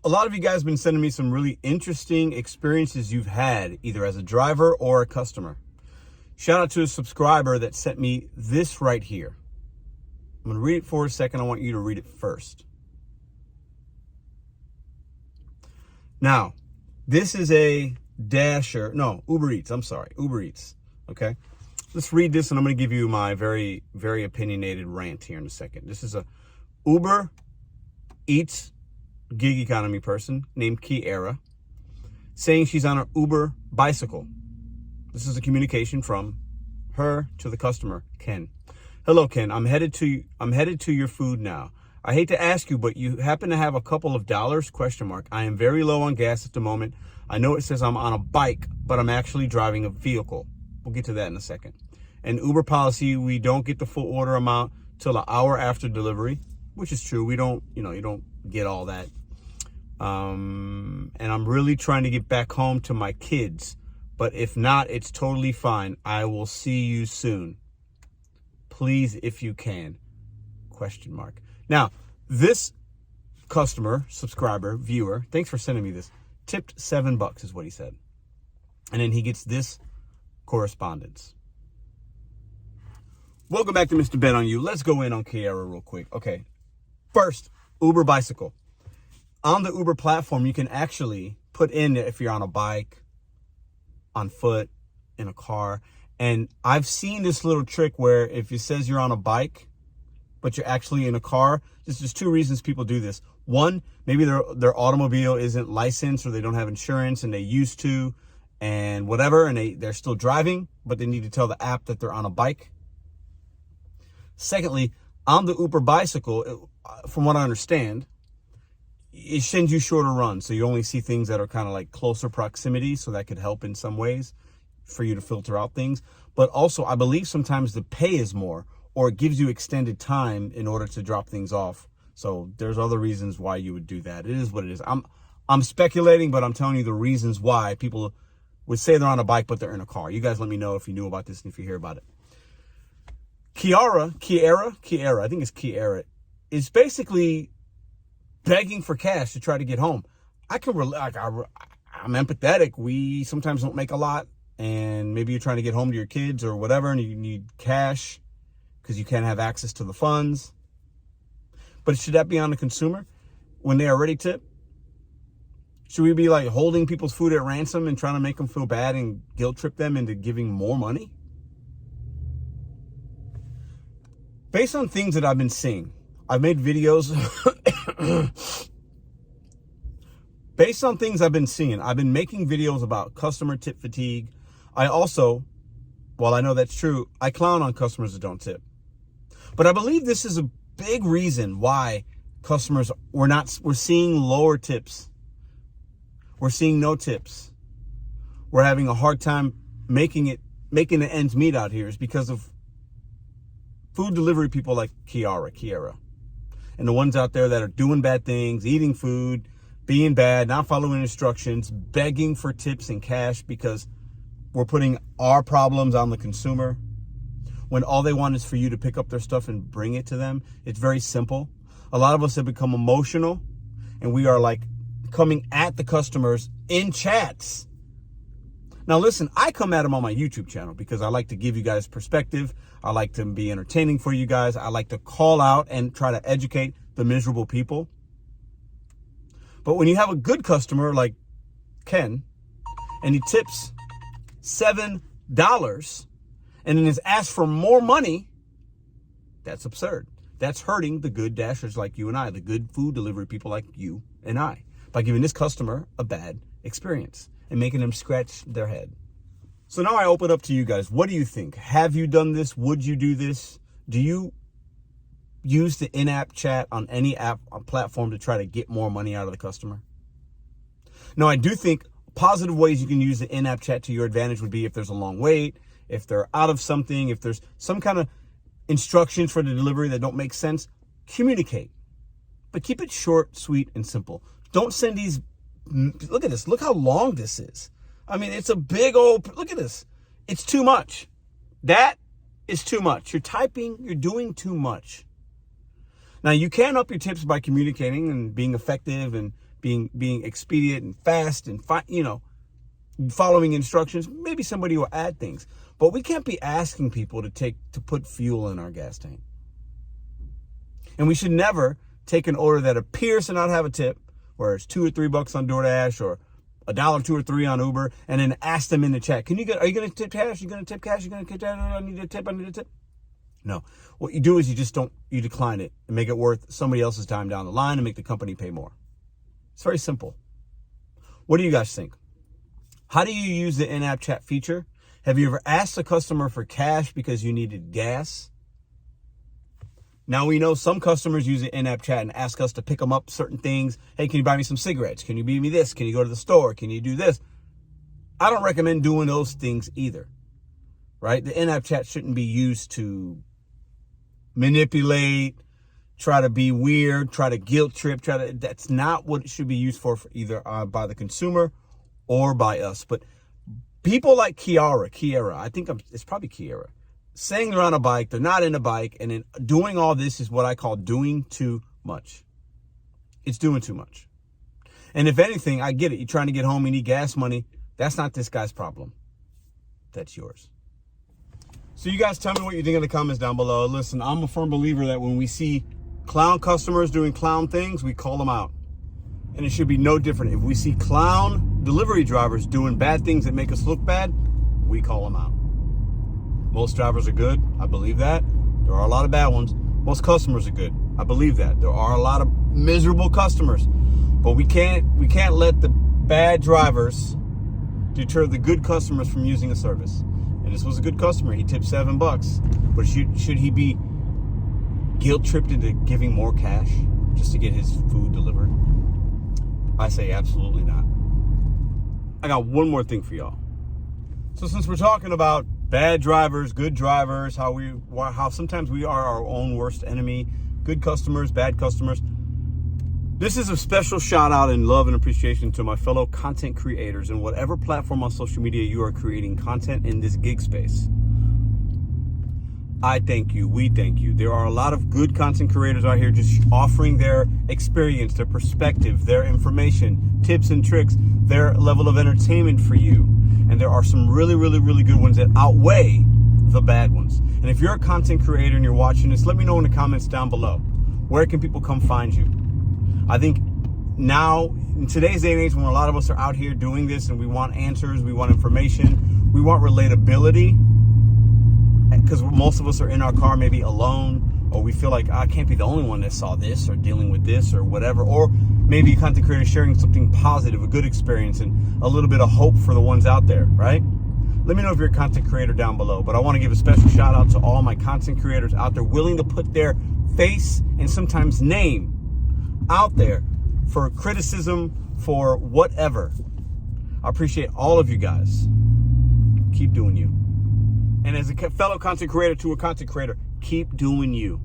A lot of you guys have been sending me some really interesting experiences you've had, either as a driver or a customer. Shout out to a subscriber that sent me this right here. I'm going to read it for a second. I want you to read it first. Now, this is a Uber Eats. I'm sorry, Uber Eats. Okay. Let's read this, and I'm going to give you my very, very opinionated rant here in a second. This is a Uber Eats gig economy person named Kiara saying she's on an Uber bicycle. This is a communication from her to the customer, Ken. Hello, Ken. I'm headed to your food now. I hate to ask you, but you happen to have a couple of dollars? ? I am very low on gas at the moment. I know it says I'm on a bike, but I'm actually driving a vehicle. We'll get to that in a second. And Uber policy, we don't get the full order amount till an hour after delivery, which is true. We don't, you don't get all that. And I'm really trying to get back home to my kids, but if not, it's totally fine. I will see you soon. Please, if you can, ? Now, this customer, subscriber, viewer, thanks for sending me this, tipped $7 is what he said. And then he gets this correspondence. Welcome back to Mr.BetonYou. Let's go in on Kiara real quick. Okay. First, Uber bicycle. On the Uber platform, you can actually put in if you're on a bike, on foot, in a car. And I've seen this little trick where if it says you're on a bike, but you're actually in a car, there's two reasons people do this. One, maybe their automobile isn't licensed or they don't have insurance and they used to and whatever, and they're still driving, but they need to tell the app that they're on a bike. Secondly, on the Uber bicycle, from what I understand, it sends you shorter runs. So you only see things that are kind of like closer proximity. So that could help in some ways for you to filter out things. But also, I believe sometimes the pay is more, or it gives you extended time in order to drop things off. So there's other reasons why you would do that. It is what it is. I'm speculating, but I'm telling you the reasons why people would say they're on a bike, but they're in a car. You guys let me know if you knew about this and if you hear about it. Kiara, I think it's Kiara, is basically begging for cash to try to get home. I'm empathetic. We sometimes don't make a lot, and maybe you're trying to get home to your kids or whatever, and you need cash because you can't have access to the funds. But should that be on the consumer when they already tip? Should we be like holding people's food at ransom and trying to make them feel bad and guilt trip them into giving more money? Based on things that I've been seeing, I've made videos. Based on things I've been seeing, I've been making videos about customer tip fatigue. I also, while I know that's true, I clown on customers that don't tip. But I believe this is a big reason why customers, we're seeing lower tips. We're seeing no tips. We're having a hard time making the ends meet out here is because of food delivery people like Kiara, and the ones out there that are doing bad things, eating food, being bad, not following instructions, begging for tips and cash because we're putting our problems on the consumer when all they want is for you to pick up their stuff and bring it to them. It's very simple. A lot of us have become emotional, and we are like coming at the customers in chats. Now listen, I come at them on my YouTube channel because I like to give you guys perspective. I like to be entertaining for you guys. I like to call out and try to educate the miserable people. But when you have a good customer like Ken, and he tips $7 and then is asked for more money, that's absurd. That's hurting the good dashers like you and I, the good food delivery people like you and I, by giving this customer a bad experience and making them scratch their head. So now I open up to you guys. What do you think? Have you done this? Would you do this? Do you use the in-app chat on any app or platform to try to get more money out of the customer? Now, I do think positive ways you can use the in-app chat to your advantage would be if there's a long wait, if they're out of something, if there's some kind of instructions for the delivery that don't make sense, communicate. But keep it short, sweet, and simple. Don't send these. Look at this. Look how long this is. I mean, it's a big old, look at this. It's too much. That is too much. You're typing, you're doing too much. Now, you can up your tips by communicating and being effective and being expedient and fast and following instructions. Maybe somebody will add things, but we can't be asking people to put fuel in our gas tank. And we should never take an order that appears to not have a tip, where it's $2 or $3 on DoorDash or $1, $2 or $3 on Uber, and then ask them in the chat, are you going to tip cash? You going to tip cash? You going to tip cash? I need a tip. No. What you do is you decline it and make it worth somebody else's time down the line and make the company pay more. It's very simple. What do you guys think? How do you use the in-app chat feature? Have you ever asked a customer for cash because you needed gas? Now, we know some customers use the in-app chat and ask us to pick them up certain things. Hey, can you buy me some cigarettes? Can you buy me this? Can you go to the store? Can you do this? I don't recommend doing those things either, right? The in-app chat shouldn't be used to manipulate, try to be weird, try to guilt trip, that's not what it should be used for either by the consumer or by us. But people like Kiara, I think it's probably Kiara, saying they're on a bike, they're not in a bike, and then doing all this is what I call doing too much. It's doing too much. And if anything, I get it. You're trying to get home, you need gas money. That's not this guy's problem. That's yours. So you guys tell me what you think in the comments down below. Listen, I'm a firm believer that when we see clown customers doing clown things, we call them out. And it should be no different. If we see clown delivery drivers doing bad things that make us look bad, we call them out. Most drivers are good. I believe that. There are a lot of bad ones. Most customers are good. I believe that. There are a lot of miserable customers. But we can't let the bad drivers deter the good customers from using a service. And this was a good customer. He tipped $7. But should he be guilt tripped into giving more cash just to get his food delivered? I say absolutely not. I got one more thing for y'all. So since we're talking about bad drivers, good drivers, how sometimes we are our own worst enemy, good customers, bad customers, this is a special shout out and love and appreciation to my fellow content creators in whatever platform on social media you are creating content in this gig space. I thank you. We thank you. There are a lot of good content creators out here just offering their experience, their perspective, their information, tips and tricks, their level of entertainment for you. And there are some really, really, really good ones that outweigh the bad ones. And if you're a content creator and you're watching this, let me know in the comments down below. Where can people come find you? I think now, in today's day and age, when a lot of us are out here doing this and we want answers, we want information, we want relatability, because most of us are in our car maybe alone, or we feel like I can't be the only one that saw this or dealing with this or whatever, or maybe a content creator sharing something positive, a good experience, and a little bit of hope for the ones out there, right? Let me know if you're a content creator down below. But I want to give a special shout out to all my content creators out there willing to put their face and sometimes name out there for criticism, for whatever. I appreciate all of you guys. Keep doing you. And as a fellow content creator to a content creator, keep doing you.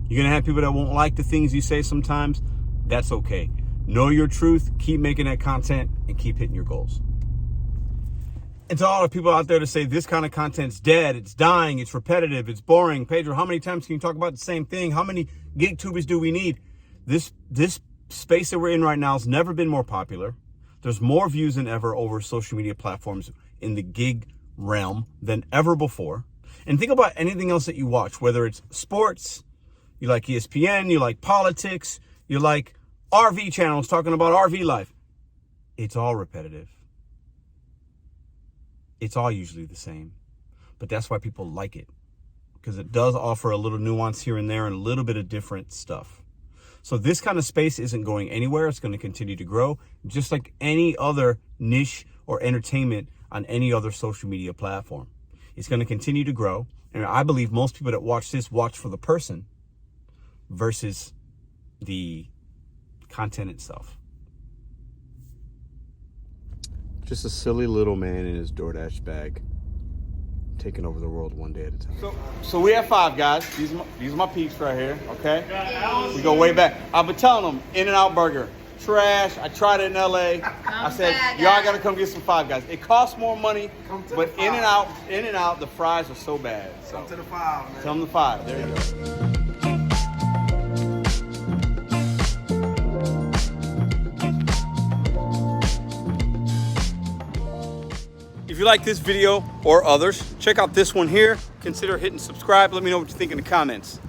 You're going to have people that won't like the things you say sometimes. That's okay. Know your truth, keep making that content, and keep hitting your goals. And to all the people out there to say this kind of content's dead, it's dying, it's repetitive, it's boring. Pedro, how many times can you talk about the same thing? How many gig tubers do we need? This space that we're in right now has never been more popular. There's more views than ever over social media platforms in the gig realm than ever before. And think about anything else that you watch, whether it's sports, you like ESPN, you like politics, you like RV channels talking about RV life. It's all repetitive. It's all usually the same. But that's why people like it, because it does offer a little nuance here and there and a little bit of different stuff. So this kind of space isn't going anywhere. It's going to continue to grow, just like any other niche or entertainment on any other social media platform. It's going to continue to grow. And I believe most people that watch this watch for the person versus the content itself. Just a silly little man in his DoorDash bag, taking over the world one day at a time. So we have 5 guys. These are my peeps right here, okay? We go way back. I've been telling them, In-N-Out Burger, trash. I tried it in LA. I said, y'all gotta come get some Five Guys. It costs more money, but In-N-Out, the fries are so bad. So come to the 5, man. Tell them the 5. There you go. If you like this video or others, check out this one here. Consider hitting subscribe. Let me know what you think in the comments.